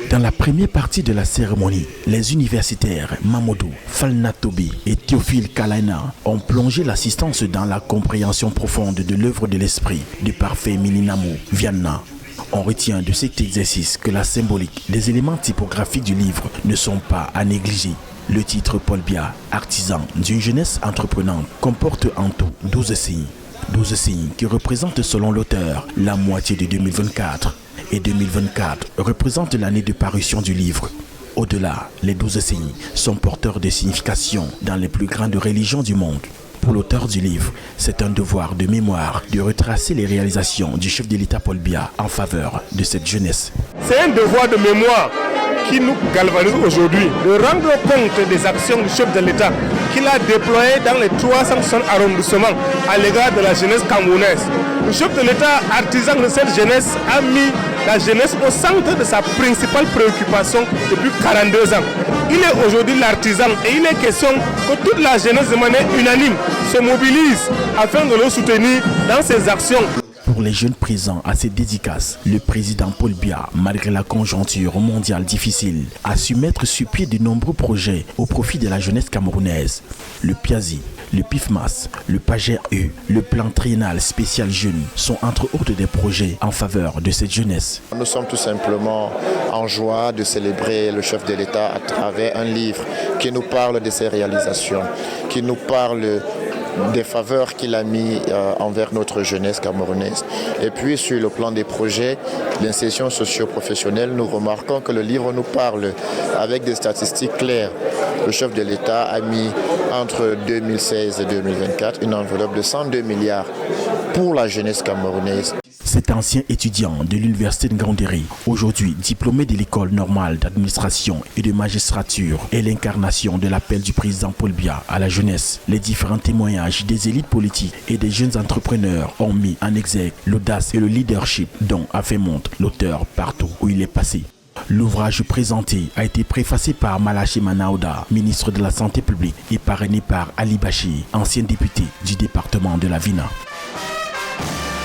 Dans la première partie de la cérémonie, les universitaires Mamadou Falnatobi et Théophile Kalaina ont plongé l'assistance dans la compréhension profonde de l'œuvre de l'esprit du parfait Mininamo Vianna. On retient de cet exercice que la symbolique des éléments typographiques du livre ne sont pas à négliger. Le titre Paul Biya, artisan d'une jeunesse entreprenante, comporte en tout 12 signes. 12 signes qui représentent selon l'auteur la moitié de 2024. Et 2024 représente l'année de parution du livre. Au-delà, les 12 signes sont porteurs de signification dans les plus grandes religions du monde. Pour l'auteur du livre, c'est un devoir de mémoire de retracer les réalisations du chef de l'État Paul Biya en faveur de cette jeunesse. C'est un devoir de mémoire qui nous galvanise aujourd'hui, de rendre compte des actions du chef de l'État qu'il a déployées dans les 360 arrondissements à l'égard de la jeunesse camerounaise. Le chef de l'État, artisan de cette jeunesse, a mis la jeunesse au centre de sa principale préoccupation depuis 42 ans. Il est aujourd'hui l'artisan et il est question que toute la jeunesse de manière unanime se mobilise afin de le soutenir dans ses actions. Pour les jeunes présents à cette dédicace, le président Paul Biya, malgré la conjoncture mondiale difficile, a su mettre sur pied de nombreux projets au profit de la jeunesse camerounaise. Le PIAZI, le PIFMAS, le PAGER-E, le plan triennal spécial jeunes sont entre autres des projets en faveur de cette jeunesse. Nous sommes tout simplement en joie de célébrer le chef de l'État à travers un livre qui nous parle de ses réalisations, qui nous parle des faveurs qu'il a mis envers notre jeunesse camerounaise. Et puis sur le plan des projets d'insertion socio-professionnelle, nous remarquons que le livre nous parle avec des statistiques claires. Le chef de l'État a mis entre 2016 et 2024 une enveloppe de 102 milliards pour la jeunesse camerounaise. Cet ancien étudiant de l'université de Ngandéré, aujourd'hui diplômé de l'école normale d'administration et de magistrature, est l'incarnation de l'appel du président Paul Biya à la jeunesse. Les différents témoignages des élites politiques et des jeunes entrepreneurs ont mis en exergue l'audace et le leadership dont a fait montre l'auteur partout où il est passé. L'ouvrage présenté a été préfacé par Malachi Manaouda, ministre de la Santé publique, et parrainé par Ali Bachir, ancien député du département de la Vina.